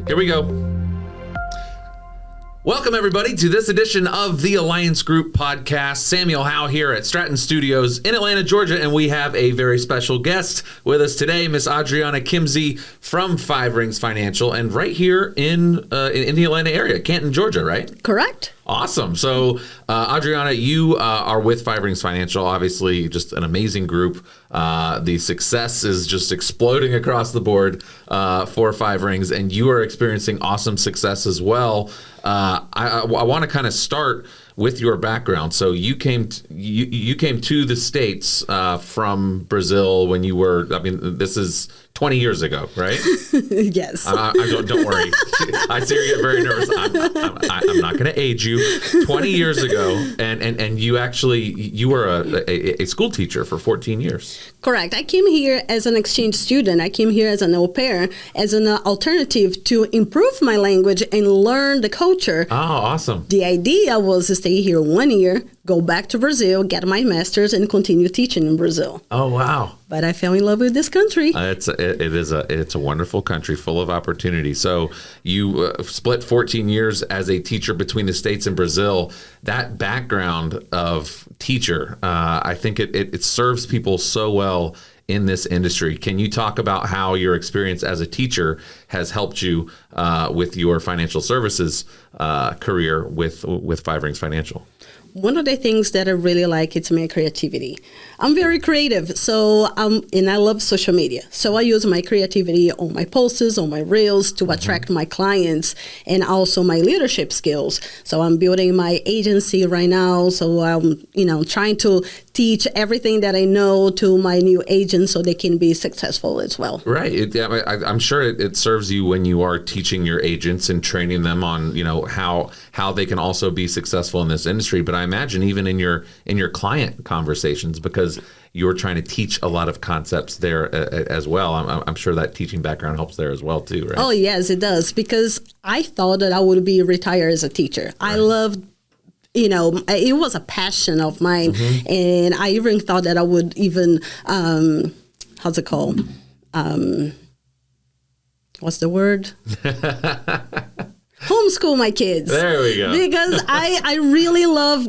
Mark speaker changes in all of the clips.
Speaker 1: Here we go. Welcome, everybody, to this edition of the Alliance Group podcast. Samuel Howe here at Stratton Studios in Atlanta, Georgia, and we have a very special guest with us today, Miss Adriana Kimsey from Five Rings Financial, and right here in the Atlanta area, Canton, Georgia, right?
Speaker 2: Correct.
Speaker 1: Awesome. So, Adriana, you are with Five Rings Financial, obviously just an amazing group. The success is just exploding across the board for Five Rings, and you are experiencing awesome success as well. I want to kind of start with your background. So you came to the States from Brazil when you were, this is 20 years ago, right?
Speaker 2: Yes.
Speaker 1: Don't worry. I see you get very nervous. I'm not going to age you. 20 years ago, and you were a school teacher for 14 years.
Speaker 2: Correct. I came here as an exchange student. I came here as an au pair, as an alternative to improve my language and learn the culture.
Speaker 1: Oh, awesome.
Speaker 2: The idea was to stay here 1 year, go back to Brazil, get my master's, and continue teaching in Brazil.
Speaker 1: Oh, wow.
Speaker 2: But I fell in love with this country.
Speaker 1: It's a wonderful country full of opportunity. So you split 14 years as a teacher between the States and Brazil. That background of teacher, I think it serves people so well in this industry. Can you talk about how your experience as a teacher has helped you with your financial services career with Five Rings Financial?
Speaker 2: One of the things that I really like is my creativity. I'm very creative, and I love social media. So I use my creativity on my posts, on my reels to attract my clients, and also my leadership skills. So I'm building my agency right now. So I'm, trying to teach everything that I know to my new agents so they can be successful as well.
Speaker 1: Right. I'm sure it serves you when you are teaching your agents and training them on, how they can also be successful in this industry. But I imagine even in your client conversations, because you're trying to teach a lot of concepts there as well. I'm sure that teaching background helps there as well too, right?
Speaker 2: Oh, yes, it does. Because I thought that I would be retired as a teacher. Right. I loved, it was a passion of mine. Mm-hmm. And I even thought that I would even, how's it called? What's the word? Homeschool my kids.
Speaker 1: There we go.
Speaker 2: Because I really love,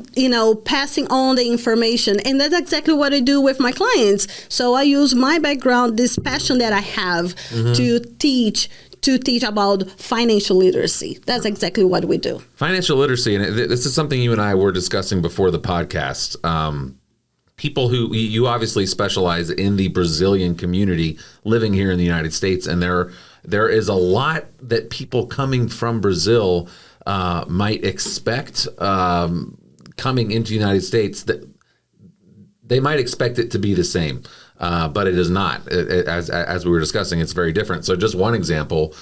Speaker 2: passing on the information. And that's exactly what I do with my clients. So I use my background, this passion that I have to teach about financial literacy. That's exactly what we do.
Speaker 1: Financial literacy, and this is something you and I were discussing before the podcast. People who, you obviously specialize in the Brazilian community living here in the United States, and there is a lot that people coming from Brazil might expect coming into the United States, that they might expect it to be the same, but it is not. As we were discussing, it's very different. So just one example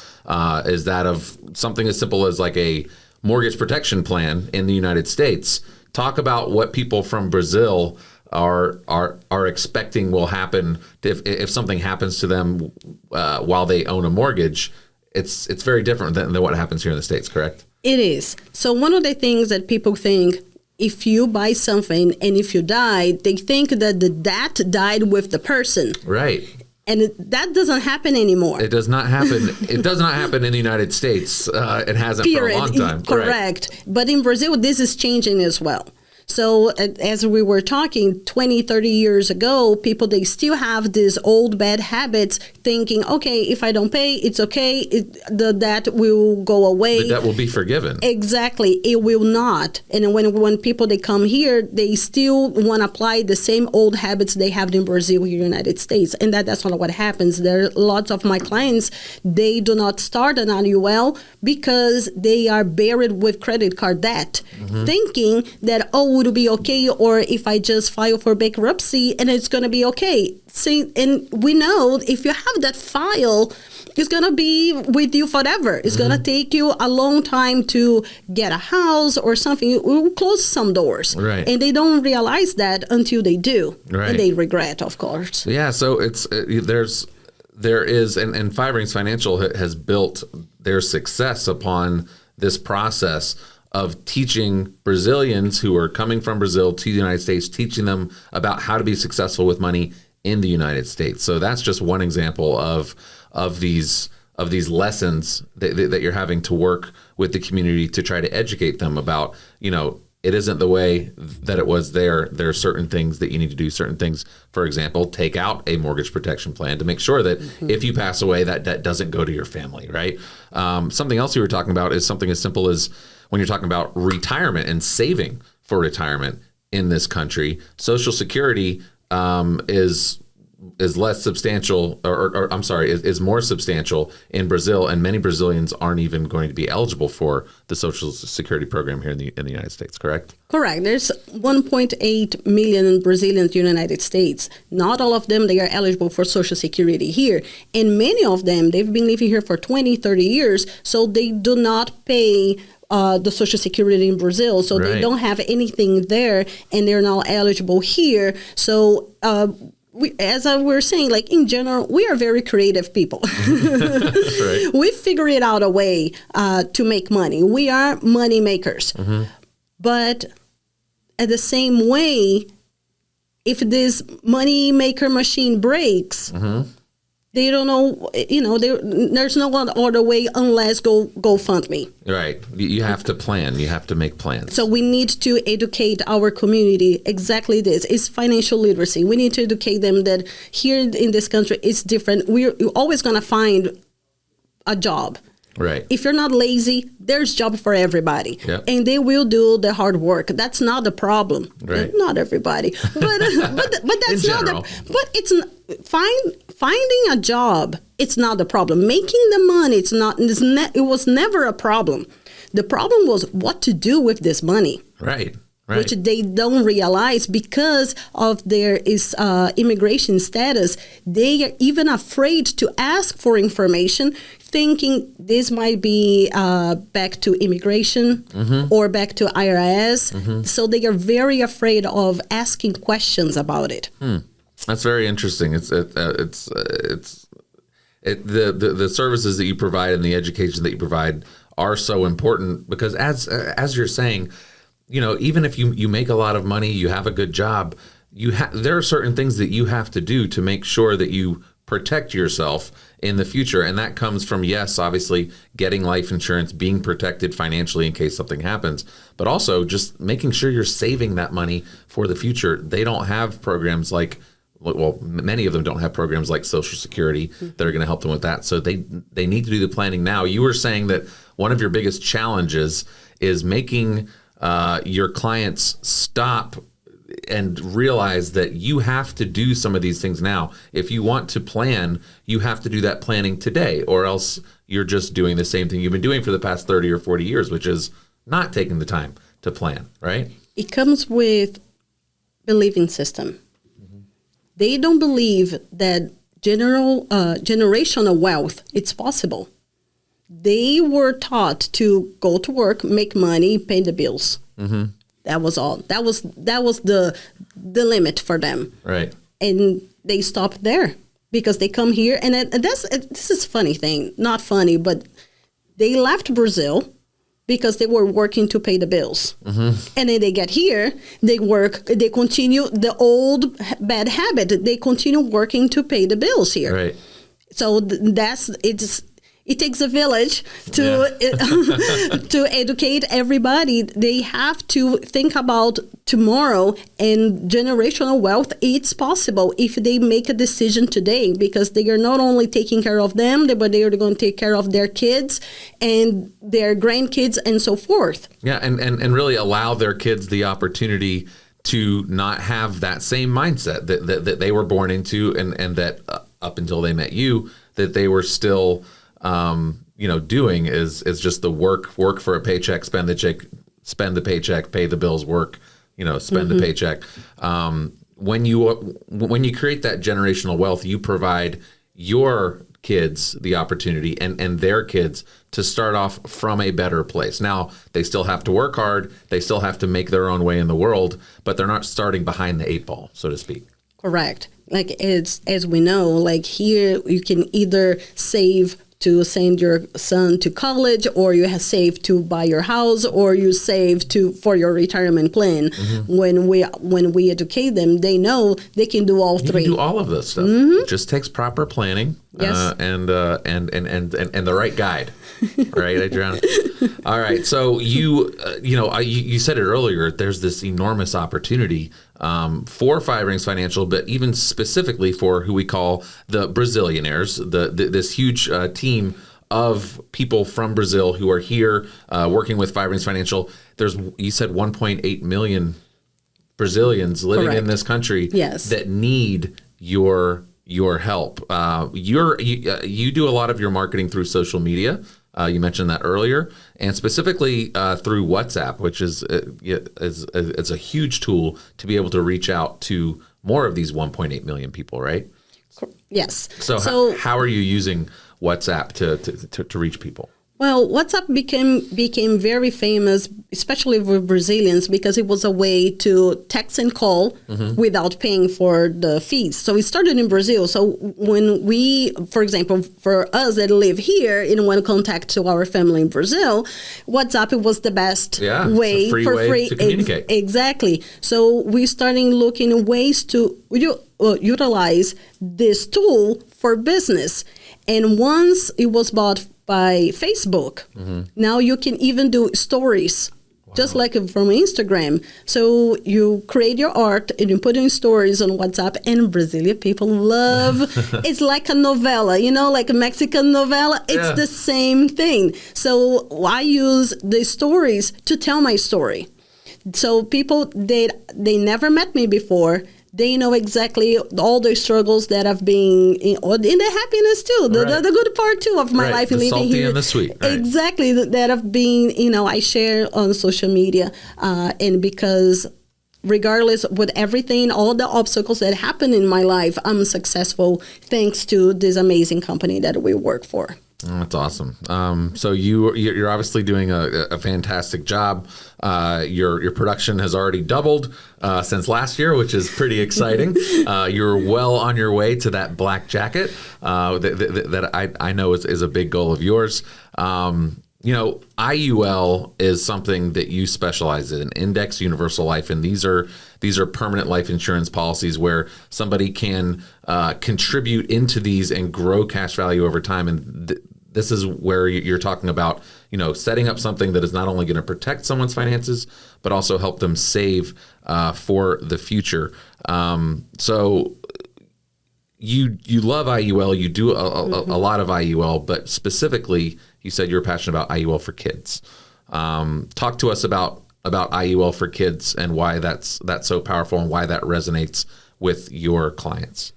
Speaker 1: is that of something as simple as like a mortgage protection plan in the United States. Talk about what people from Brazil are expecting will happen if something happens to them while they own a mortgage. It's very different than what happens here in the States, correct?
Speaker 2: It is. So one of the things that people think, if you buy something and if you die, they think that the debt died with the person.
Speaker 1: Right.
Speaker 2: And that doesn't happen anymore.
Speaker 1: It does not happen. It does not happen in the United States. It hasn't for a long time.
Speaker 2: Correct. Right. But in Brazil, this is changing as well. So as we were talking 20, 30 years ago, people, they still have these old bad habits thinking, okay, if I don't pay, it's okay. The debt will go away.
Speaker 1: The debt will be forgiven.
Speaker 2: Exactly. It will not. And when people, they come here, they still want to apply the same old habits they have in Brazil here in the United States. And that's not what happens. There are lots of my clients, they do not start an IUL because they are buried with credit card debt, thinking that, would it be okay, or if I just file for bankruptcy and it's going to be okay. See, and we know if you have that file, it's going to be with you forever. It's going to take you a long time to get a house or something. It will close some doors.
Speaker 1: Right.
Speaker 2: And they don't realize that until they do.
Speaker 1: Right.
Speaker 2: And they regret, of course.
Speaker 1: Yeah, so there is, and Five Rings Financial has built their success upon this process of teaching Brazilians who are coming from Brazil to the United States, teaching them about how to be successful with money in the United States. So that's just one example of of these lessons that you're having to work with the community to try to educate them about, it isn't the way that it was there. There are certain things that you need to do, certain things, for example, take out a mortgage protection plan to make sure that if you pass away, that debt doesn't go to your family, right? Something else you were talking about is something as simple as when you're talking about retirement and saving for retirement in this country. Social Security is less substantial, or I'm sorry, is more substantial in Brazil, and many Brazilians aren't even going to be eligible for the Social Security program here in the United States, correct?
Speaker 2: Correct. There's 1.8 million Brazilians in the United States. Not all of them, they are eligible for Social Security here. And many of them, they've been living here for 20, 30 years, so they do not pay the Social Security in Brazil. So they don't have anything there, and they're not eligible here. So as I were saying, like in general, we are very creative people. Right. We figured out a way to make money. We are money makers. But at the same way, if this money maker machine breaks, they don't know, there's no other way unless go fund me.
Speaker 1: Right. You have to plan. You have to make plans.
Speaker 2: So we need to educate our community. Exactly this. It's financial literacy. We need to educate them that here in this country, it's different. You're always going to find a job.
Speaker 1: Right.
Speaker 2: If you're not lazy, there's job for everybody.
Speaker 1: Yep.
Speaker 2: And they will do the hard work. That's not the problem.
Speaker 1: Right.
Speaker 2: Not everybody. But that's not the, but it's finding a job, it's not the problem. Making the money, it was never a problem. The problem was what to do with this money.
Speaker 1: Right.
Speaker 2: Which they don't realize because of their immigration status. They are even afraid to ask for information, thinking this might be back to immigration or back to IRS. So they are very afraid of asking questions about it.
Speaker 1: That's very interesting. The services that you provide and the education that you provide are so important because as you're saying, even if you make a lot of money, you have a good job, there are certain things that you have to do to make sure that you protect yourself in the future. And that comes from, yes, obviously getting life insurance, being protected financially in case something happens, but also just making sure you're saving that money for the future. They don't have programs like, well, many of them don't have programs like Social Security that are going to help them with that. So they need to do the planning now. You were saying that one of your biggest challenges is making your clients stop and realize that you have to do some of these things now. If you want to plan, you have to do that planning today, or else you're just doing the same thing you've been doing for the past 30 or 40 years, which is not taking the time to plan, right?
Speaker 2: It comes with believing system. They don't believe that generational wealth, it's possible. They were taught to go to work, make money, pay the bills. That was all. That was the limit for them.
Speaker 1: Right.
Speaker 2: And they stopped there because they come here, and this is a funny thing. Not funny, but they left Brazil because they were working to pay the bills. And then they get here, they work, they continue the old bad habit. They continue working to pay the bills here.
Speaker 1: Right.
Speaker 2: So it takes a village to educate everybody. They have to think about tomorrow, and generational wealth. It's possible if they make a decision today, because they are not only taking care of them, but they are going to take care of their kids and their grandkids and so forth.
Speaker 1: Yeah, and really allow their kids the opportunity to not have that same mindset that they were born into, and that up until they met you, that they were still doing is just the work for a paycheck, spend the paycheck, pay the bills, work, spend the paycheck. When you create that generational wealth, you provide your kids the opportunity and their kids to start off from a better place. Now, they still have to work hard. They still have to make their own way in the world, but they're not starting behind the eight ball, so to speak.
Speaker 2: Correct. Like as we know, like here you can either save to send your son to college, or you have saved to buy your house, or you save for your retirement plan. When we educate them, they know they can do all three.
Speaker 1: You can do all of this stuff. It just takes proper planning,
Speaker 2: Yes.
Speaker 1: and the right guide, right, Adriana? All right. So you said it earlier. There's this enormous opportunity for Five Rings Financial, but even specifically for who we call the Brazilianaires, this huge team of people from Brazil who are here working with Five Rings Financial. You said 1.8 million Brazilians living
Speaker 2: Correct.
Speaker 1: in this country
Speaker 2: Yes.
Speaker 1: that need your help. You do a lot of your marketing through social media. You mentioned that earlier, and specifically through WhatsApp, which is a huge tool to be able to reach out to more of these 1.8 million people, right?
Speaker 2: Yes.
Speaker 1: So how are you using WhatsApp to reach people?
Speaker 2: Well, WhatsApp became very famous, especially for Brazilians, because it was a way to text and call without paying for the fees. So it started in Brazil. So when we, for example, for us that live here and want to contact to our family in Brazil, WhatsApp was the best way
Speaker 1: it's a free way to communicate.
Speaker 2: Exactly. So we started looking ways to utilize this tool for business. And once it was bought by Facebook, now you can even do stories, just like from Instagram. So you create your art and you put in stories on WhatsApp, and Brazilian people love. It's like a novella, like a Mexican novella. It's the same thing. So I use the stories to tell my story. So people, they never met me before. They know exactly all the struggles that I've been in, and the happiness too, the good part too of my life
Speaker 1: the
Speaker 2: living
Speaker 1: salty
Speaker 2: here.
Speaker 1: And the sweet. Right.
Speaker 2: Exactly, that I've been, I share on social media, and because regardless with everything, all the obstacles that happen in my life, I'm successful thanks to this amazing company that we work for.
Speaker 1: Oh, that's awesome. So you're obviously doing a fantastic job. Your production has already doubled since last year, which is pretty exciting. You're well on your way to that black jacket that I know is a big goal of yours. IUL is something that you specialize in, Index Universal Life, and these are permanent life insurance policies where somebody can contribute into these and grow cash value over time. And this is where you're talking about, setting up something that is not only going to protect someone's finances, but also help them save for the future. So you love IUL, you do a lot of IUL, but specifically, you said you're passionate about IUL for kids. Talk to us about IUL for kids and why that's so powerful and why that resonates with your clients.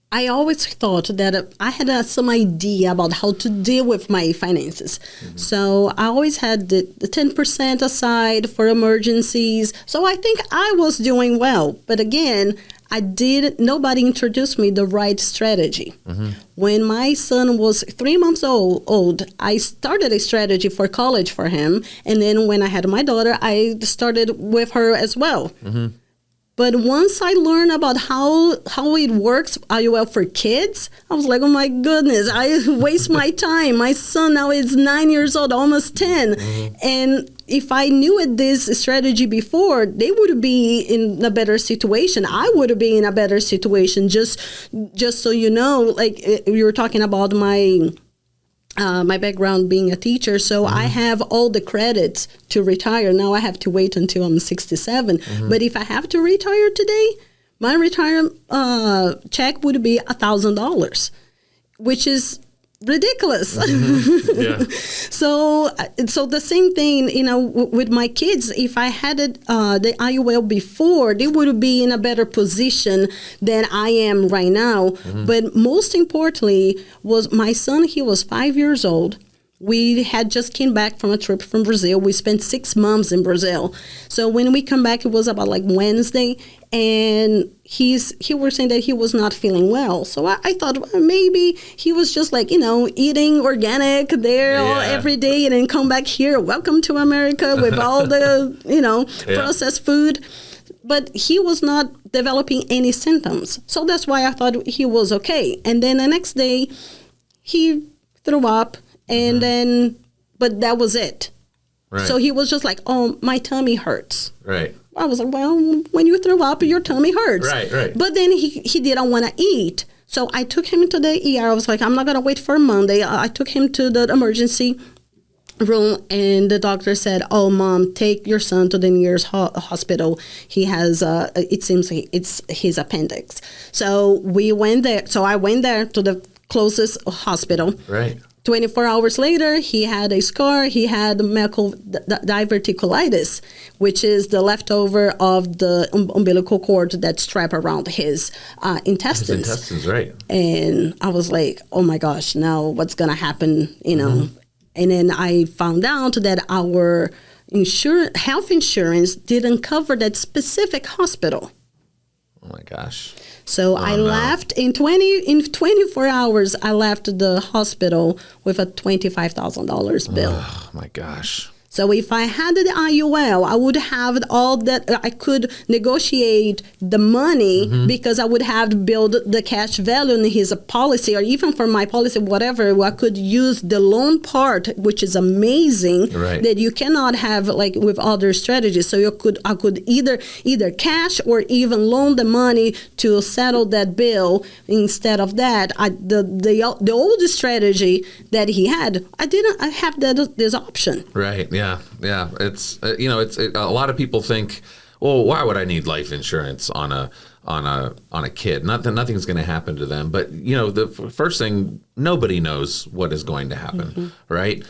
Speaker 2: I always thought that I had some idea about how to deal with my finances. So I always had the 10% aside for emergencies. So I think I was doing well. But again, nobody introduced me the right strategy. When my son was 3 months old, I started a strategy for college for him. And then when I had my daughter, I started with her as well. But once I learned about how it works, IUL for kids, I was like, oh my goodness, I waste my time. My son now is 9 years old, almost 10. And if I knew this strategy before, they would be in a better situation. I would be in a better situation. Just so you know, like you were talking about my background being a teacher, so I have all the credits to retire. Now I have to wait until I'm 67. But if I have to retire today, my retirement check would be $1,000, which is ridiculous. So the same thing, with my kids, if I had the IUL before, they would be in a better position than I am right now. But most importantly was my son. He was 5 years old. We had just came back from a trip from Brazil. We spent 6 months in Brazil. So when we come back, it was about like Wednesday, and he was saying that he was not feeling well. So I thought, well, maybe he was just like, eating organic there every day and then come back here. Welcome to America with all the, processed food. But he was not developing any symptoms. So that's why I thought he was okay. And then the next day, he threw up, and then, but that was it.
Speaker 1: Right.
Speaker 2: So he was just like, oh, my tummy hurts.
Speaker 1: Right.
Speaker 2: I was like, well, when you throw up, your tummy hurts.
Speaker 1: Right.
Speaker 2: But then he didn't want to eat. So I took him to the ER. I was like, I'm not going to wait for Monday. I took him to the emergency room, and the doctor said, oh, Mom, take your son to the nearest hospital. He has, it seems it's his appendix. So we went there. So I went there to the closest hospital.
Speaker 1: Right.
Speaker 2: 24 hours later, he had a scar. He had medial diverticulitis, which is the leftover of the umbilical cord that's strapped around his intestines.
Speaker 1: His intestines, right.
Speaker 2: And I was like, oh my gosh, now what's going to happen, you know? And then I found out that our health insurance didn't cover that specific hospital.
Speaker 1: Oh my gosh.
Speaker 2: So I left in 24 hours. I left the hospital with a $25,000 bill.
Speaker 1: Oh my gosh.
Speaker 2: So if I had the IUL, I would have all that. I could negotiate the money because I would have to build the cash value in his policy, or even for my policy, whatever. I could use the loan part, which is amazing, that you cannot have like with other strategies. So I could either cash or even loan the money to settle that bill. Instead of that, the old strategy that he had, I have this option.
Speaker 1: Right. Yeah. It's a lot of people think, well, why would I need life insurance on a kid? Not that nothing's going to happen to them, but the first thing, nobody knows what is going to happen, right?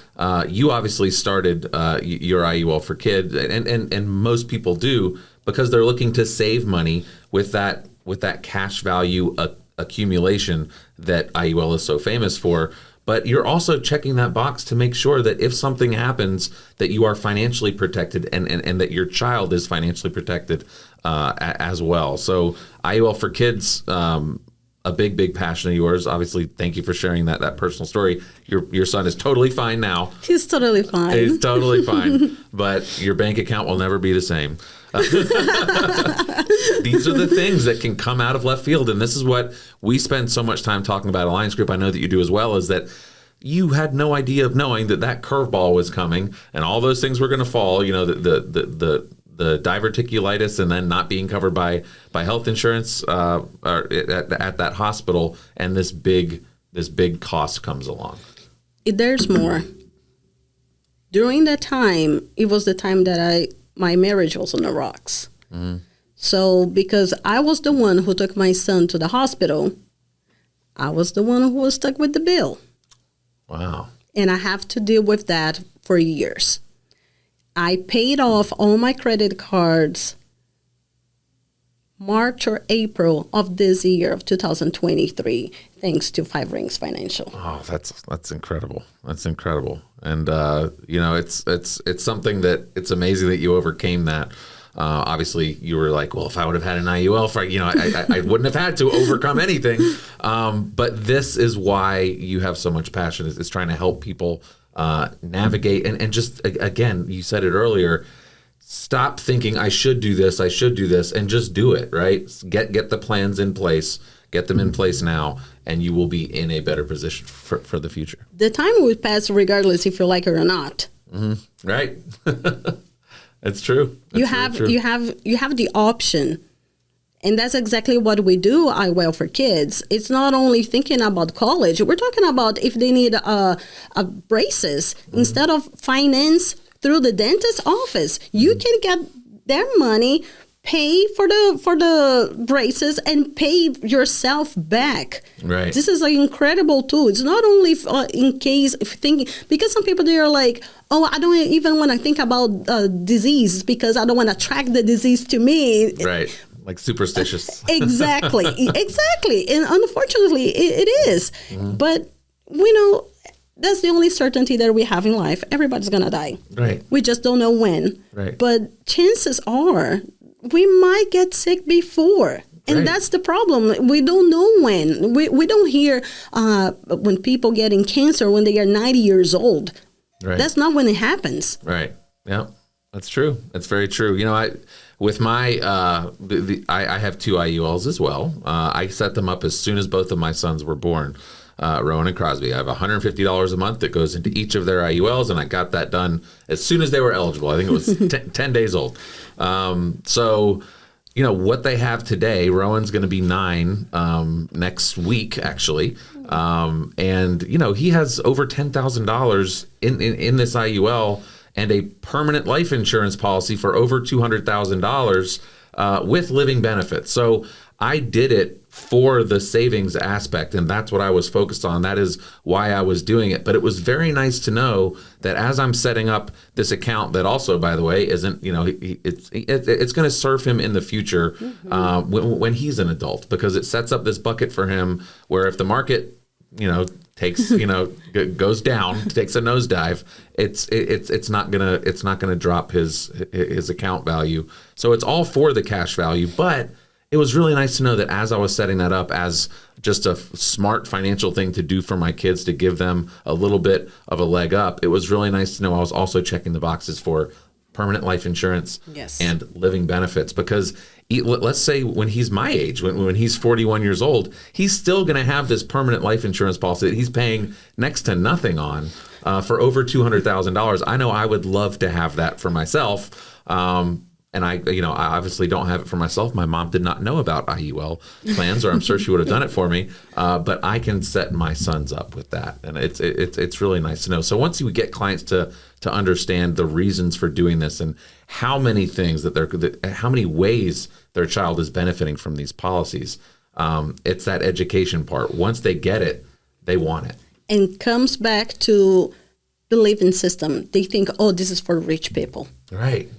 Speaker 1: You obviously started your IUL for kids, and most people do because they're looking to save money with that cash value accumulation that IUL is so famous for. But you're also checking that box to make sure that if something happens, that you are financially protected and that your child is financially protected as well. So IUL for kids, a big passion of yours. Obviously, thank you for sharing that personal story. Your son is totally fine now.
Speaker 2: He's totally fine.
Speaker 1: He's totally fine. But your bank account will never be the same. These are the things that can come out of left field, and this is what we spend so much time talking about at Alliance Group. I know that you do as well, is that you had no idea of knowing that curveball was coming and all those things were going to fall, the diverticulitis and then not being covered by health insurance or at that hospital, and this big cost comes along.
Speaker 2: There's more. During that time, it was the time that my marriage was on the rocks. So because I was the one who took my son to the hospital, I was the one who was stuck with the bill.
Speaker 1: Wow.
Speaker 2: And I have to deal with that for years. I paid off all my credit cards March or April of this year of 2023, thanks to Five Rings Financial.
Speaker 1: Oh, that's incredible. That's incredible. And it's something that it's amazing that you overcame that. Obviously, you were like, well, if I would have had an IUL, I wouldn't have had to overcome anything. But this is why you have so much passion. Is trying to help people navigate and just, again, you said it earlier. Stop thinking I should do this, and just do it, right? Get the plans in place, get them in place now, and you will be in a better position for the future.
Speaker 2: The time will pass regardless if you like it or not.
Speaker 1: Right. It's true.
Speaker 2: You have the option. And that's exactly what we do at IUL for Kids. It's not only thinking about college. We're talking about if they need braces, instead of finance through the dentist's office, you can get their money, pay for the braces, and pay yourself back.
Speaker 1: Right.
Speaker 2: This is an incredible tool. It's not only in case if thinking, because some people, they are like, oh, I don't even want to think about disease because I don't want to track the disease to me.
Speaker 1: Right. Like superstitious.
Speaker 2: Exactly. And unfortunately, it is. But we know that's the only certainty that we have in life. Everybody's going to die.
Speaker 1: Right.
Speaker 2: We just don't know when.
Speaker 1: Right.
Speaker 2: But chances are we might get sick before. And that's the problem. We don't know when. We don't hear when people getting cancer when they are 90 years old.
Speaker 1: Right.
Speaker 2: That's not when it happens.
Speaker 1: Right. Yeah, that's true. That's very true. With my, I have two IULs as well. I set them up as soon as both of my sons were born. Rowan and Crosby. I have $150 a month that goes into each of their IULs, and I got that done as soon as they were eligible. I think it was 10 days old. So, you know, what they have today, Rowan's going to be 9 next week, actually. And, you know, he has over $10,000 in this IUL and a permanent life insurance policy for over $200,000 with living benefits. So I did it for the savings aspect, and that's what I was focused on. That is why I was doing it. But it was very nice to know that as I'm setting up this account, that also, by the way, isn't, you know, it's going to serve him in the future when he's an adult, because it sets up this bucket for him where if the market, you know, takes, you know, goes down, takes a nosedive, it's not gonna drop his account value. So it's all for the cash value. But it was really nice to know that as I was setting that up as just a smart financial thing to do for my kids, to give them a little bit of a leg up, it was really nice to know I was also checking the boxes for permanent life insurance and living benefits. Because let's say when he's my age, when he's 41 years old, he's still going to have this permanent life insurance policy that he's paying next to nothing on for over $200,000. I know I would love to have that for myself. And I obviously don't have it for myself. My mom did not know about IUL plans, or I'm sure she would have done it for me. But I can set my sons up with that, and it's really nice to know. So once you get clients to understand the reasons for doing this and how many things how many ways their child is benefiting from these policies, it's that education part. Once they get it, they want it.
Speaker 2: And comes back to the living system. They think, oh, this is for rich people.
Speaker 1: Right.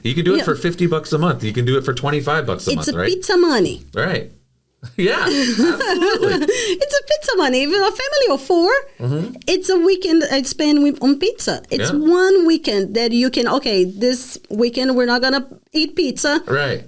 Speaker 1: You can do it for $50 a month. You can do it for $25 a month, right?
Speaker 2: It's a pizza money.
Speaker 1: Right. Yeah, absolutely.
Speaker 2: It's a pizza money. Even a family of 4, it's a weekend I spend on pizza. It's one weekend that you can, this weekend we're not going to eat pizza.
Speaker 1: Right.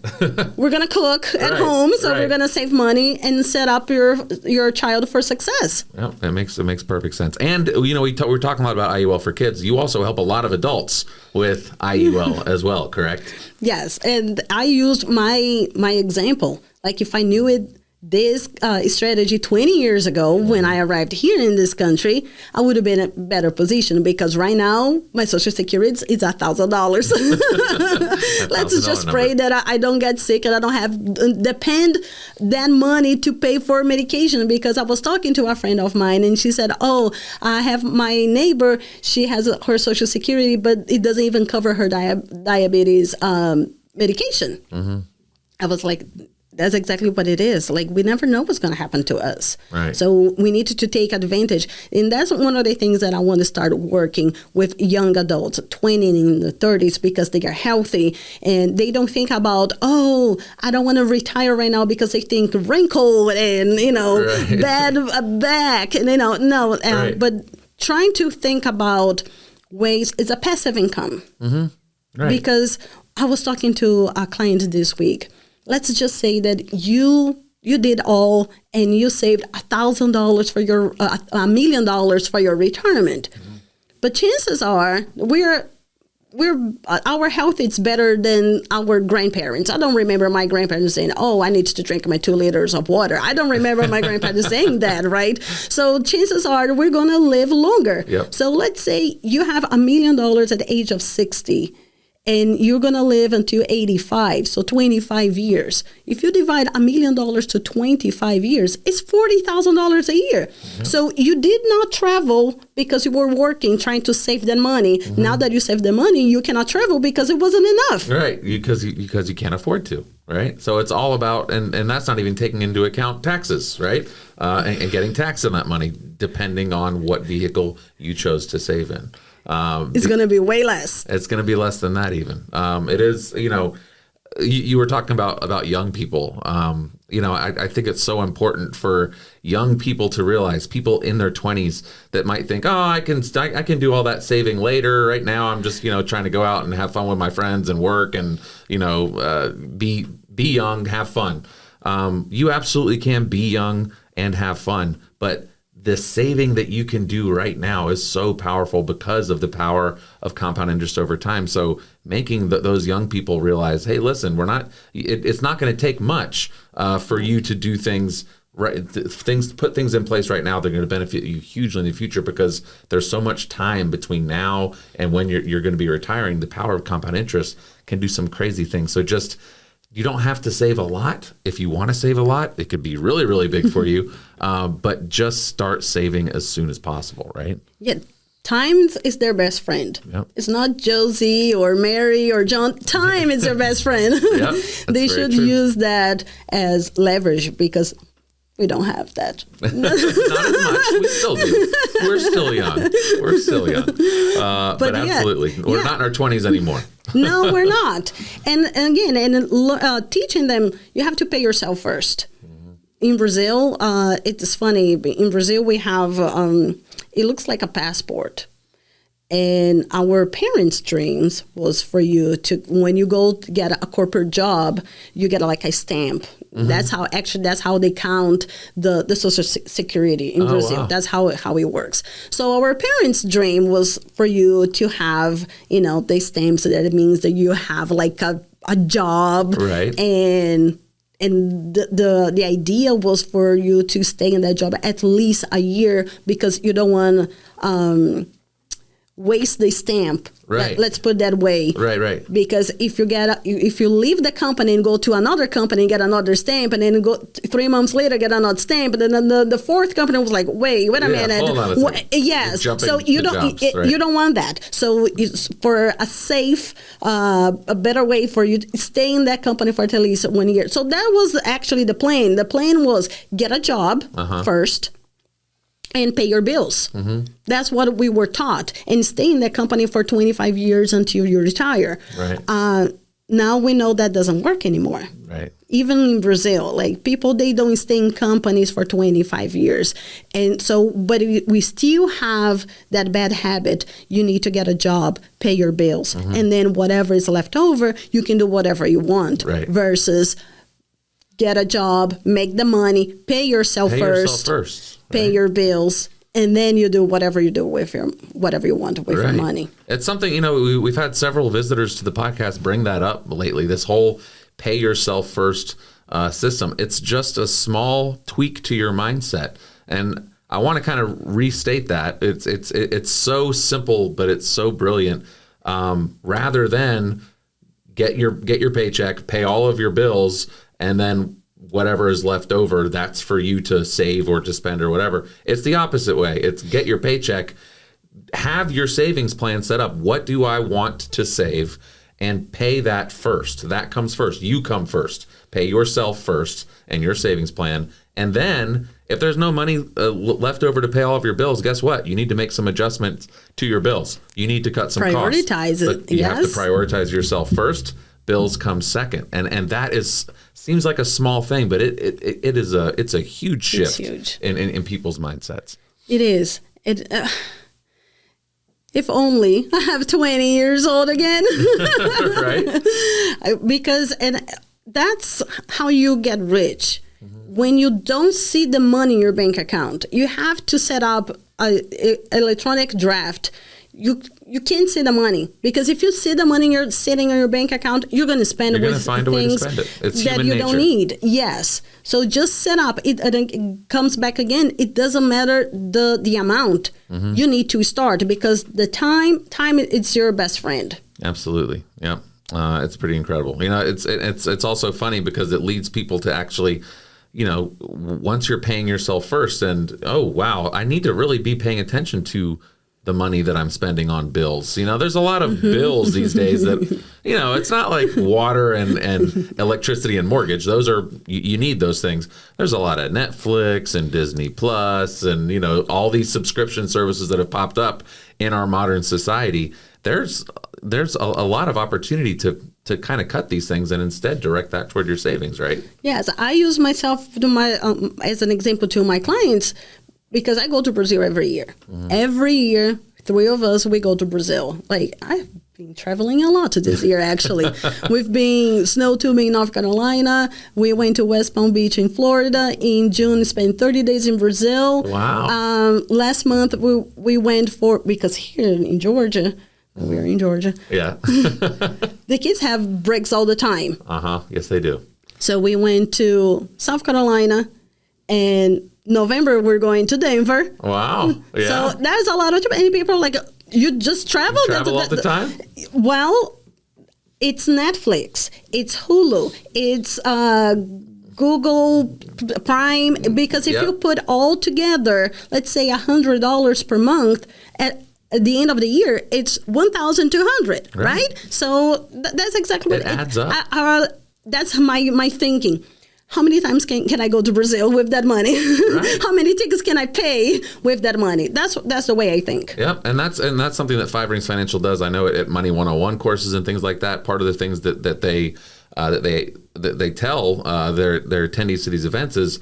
Speaker 2: We're going to cook at home, so we're going to save money and set up your child for success.
Speaker 1: Yeah, it makes perfect sense. And, you know, we're talking a lot about IUL for kids. You also help a lot of adults with IUL as well, correct?
Speaker 2: Yes, and I used my example. Like if I knew this strategy 20 years ago when I arrived here in this country, I would have been in a better position, because right now my Social Security is $1,000. Let's just pray that I don't get sick and I don't have depend that money to pay for medication. Because I was talking to a friend of mine and she said, oh, I have my neighbor, she has her Social Security, but it doesn't even cover her diabetes medication. I was like, that's exactly what it is. Like, we never know what's going to happen to us.
Speaker 1: Right.
Speaker 2: So we need to take advantage. And that's one of the things that I want to start working with young adults, 20 and the 30s, because they are healthy and they don't think about, oh, I don't want to retire right now, because they think wrinkle and, you know, bad back. And, you know, no. But trying to think about ways, it's a passive income. Because I was talking to a client this week. Let's just say that you did all and you saved $1,000 for your $1 million for your retirement, but chances are our health is better than our grandparents. I don't remember my grandparents saying, "Oh, I need to drink my 2 liters of water." I don't remember my grandparents saying that, right? So chances are we're going to live longer.
Speaker 1: Yep.
Speaker 2: So let's say you have $1 million at the age of 60. And you're going to live until 85, so 25 years. If you divide $1 million to 25 years, it's $40,000 a year. So you did not travel because you were working, trying to save that money. Now that you save the money, you cannot travel because it wasn't enough.
Speaker 1: Right, because you can't afford to, right? So it's all about, and that's not even taking into account taxes, right? And getting taxed on that money, depending on what vehicle you chose to save in.
Speaker 2: It's going to be way less.
Speaker 1: It's going to be less than that even. It is, you know, you were talking about young people. You know, I think it's so important for young people to realize, people in their 20s that might think, oh, I can do all that saving later. Right now, I'm just, you know, trying to go out and have fun with my friends and work and, you know, be young, have fun. You absolutely can be young and have fun, but the saving that you can do right now is so powerful because of the power of compound interest over time. So making those young people realize, hey, listen, it's not going to take much for you to do things right put things in place right now. They're going to benefit you hugely in the future because there's so much time between now and when you're going to be retiring. The power of compound interest can do some crazy things. So just, you don't have to save a lot. If you want to save a lot, it could be really, really big for you. But just start saving as soon as possible, right?
Speaker 2: Yeah. Time is their best friend.
Speaker 1: Yep.
Speaker 2: It's not Josie or Mary or John. Time is their best friend.
Speaker 1: Yep,
Speaker 2: they should use that as leverage because we don't have that.
Speaker 1: Not as much. We still do. We're still young. But absolutely. We're not in our 20s anymore.
Speaker 2: No, we're not. And again, teaching them, you have to pay yourself first. In Brazil, it's funny. In Brazil, we have, it looks like a passport. And our parents' dreams was for you to, when you go to get a corporate job, you get like a stamp. Mm-hmm. That's how they count the Social Security in Brazil. Wow. That's how it works. So our parents' dream was for you to have, the stamps. That means that you have like a job.
Speaker 1: Right.
Speaker 2: And the idea was for you to stay in that job at least a year because you don't want waste the stamp.
Speaker 1: Right.
Speaker 2: Let's put that way.
Speaker 1: Right.
Speaker 2: Because if you leave the company and go to another company and get another stamp, and then go 3 months later get another stamp, and then the fourth company was like, wait a minute.
Speaker 1: Hold on a second.
Speaker 2: Yes. So you don't want that. So it's for a safe, a better way for you to stay in that company for at least 1 year. So that was actually the plan. The plan was get a job first and pay your bills. Mm-hmm. That's what we were taught. And stay in that company for 25 years until you retire.
Speaker 1: Right.
Speaker 2: Now we know that doesn't work anymore.
Speaker 1: Right.
Speaker 2: Even in Brazil, like people, they don't stay in companies for 25 years. And so, but we still have that bad habit. You need to get a job, pay your bills. Mm-hmm. And then whatever is left over, you can do whatever you want.
Speaker 1: Right.
Speaker 2: Versus get a job, make the money, pay yourself first. Pay your bills, and then you do whatever you do with whatever you want with your money.
Speaker 1: It's something, we've had several visitors to the podcast bring that up lately, this whole pay yourself first system. It's just a small tweak to your mindset. And I want to kind of restate that. It's so simple, but it's so brilliant. Rather than get your paycheck, pay all of your bills, and then whatever is left over, that's for you to save or to spend or whatever. It's the opposite way. It's get your paycheck, have your savings plan set up. What do I want to save? And pay that first. That comes first. You come first. Pay yourself first and your savings plan. And then if there's no money left over to pay all of your bills, guess what? You need to make some adjustments to your bills. You need to cut some costs.
Speaker 2: Prioritize it.
Speaker 1: But you have to prioritize yourself first. Bills come second. And that seems like a small thing, but it's a huge shift in people's mindsets.
Speaker 2: It is. If only I have 20 years old again.
Speaker 1: Right.
Speaker 2: And that's how you get rich. Mm-hmm. When you don't see the money in your bank account, you have to set up an electronic draft. You can't see the money, because if you see the money sitting in your bank account, you're going to spend it with things that you don't need. Yes. So just set up. It comes back again. It doesn't matter the amount. Mm-hmm. You need to start, because the time it's your best friend.
Speaker 1: Absolutely. Yeah. It's pretty incredible. It's also funny because it leads people to actually, once you're paying yourself first, and oh wow, I need to really be paying attention to the money that I'm spending on bills. There's a lot of bills these days that, it's not like water and electricity and mortgage. Those are, you need those things. There's a lot of Netflix and Disney Plus and, all these subscription services that have popped up in our modern society. There's a lot of opportunity to kind of cut these things and instead direct that toward your savings, right?
Speaker 2: Yes, I use myself as an example to my clients, because I go to Brazil every year. Mm-hmm. Every year, 3 of us, we go to Brazil. Like, I've been traveling a lot this year, actually. We've been snow tubing in North Carolina. We went to West Palm Beach in Florida. In June, spent 30 days in Brazil.
Speaker 1: Wow.
Speaker 2: Last month, we went because here in Georgia, we're in Georgia.
Speaker 1: Yeah.
Speaker 2: The kids have breaks all the time.
Speaker 1: Uh-huh. Yes, they do.
Speaker 2: So we went to South Carolina And November, we're going to Denver.
Speaker 1: Wow. Yeah.
Speaker 2: So there's a lot of many people are like, you just travel?
Speaker 1: Travel all the time?
Speaker 2: Well, it's Netflix, it's Hulu, it's Google Prime, because if you put all together, let's say $100 per month, at the end of the year, it's $1,200, right? So that's exactly what
Speaker 1: it adds up.
Speaker 2: That's my thinking. How many times can I go to Brazil with that money? Right. How many tickets can I pay with that money? That's the way I think.
Speaker 1: Yep, and that's something that Five Rings Financial does. I know at Money 101 courses and things like that. Part of the things that they tell their attendees to these events is,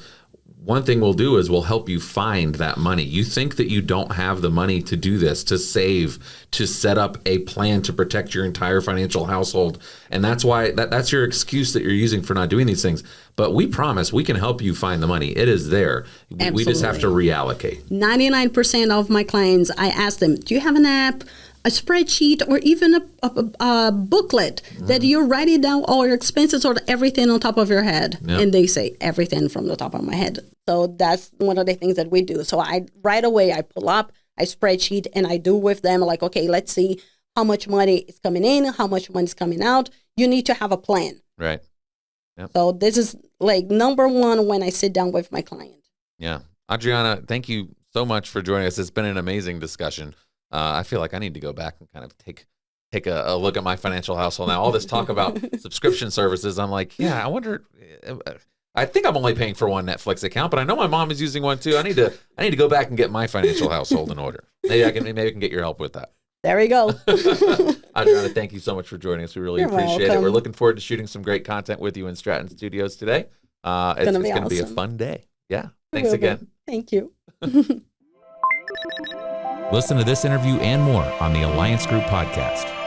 Speaker 1: one thing we'll do is we'll help you find that money. You think that you don't have the money to do this, to save, to set up a plan to protect your entire financial household. And that's why that's your excuse that you're using for not doing these things. But we promise we can help you find the money. It is there. Absolutely. We just have to reallocate. 99%
Speaker 2: of my clients, I ask them, do you have an app, a spreadsheet, or even a booklet that you write it down, all your expenses or everything on top of your head? Yep. And they say everything from the top of my head. So that's one of the things that we do. So right away I pull up a spreadsheet and I do with them like, okay, let's see how much money is coming in, how much money is coming out. You need to have a plan.
Speaker 1: Right. Yep.
Speaker 2: So this is like number one when I sit down with my client.
Speaker 1: Yeah. Adriana, thank you so much for joining us. It's been an amazing discussion. I feel like I need to go back and kind of take a look at my financial household now. All this talk about subscription services, I'm like, yeah, I wonder. I think I'm only paying for one Netflix account, but I know my mom is using one too. I need to go back and get my financial household in order. Maybe I can get your help with that.
Speaker 2: There we go.
Speaker 1: Adriana, thank you so much for joining us. We really appreciate it. We're looking forward to shooting some great content with you in Stratton Studios today. It's going to be a fun day. Yeah. Thanks again.
Speaker 2: Thank you.
Speaker 3: Listen to this interview and more on the Alliance Group podcast.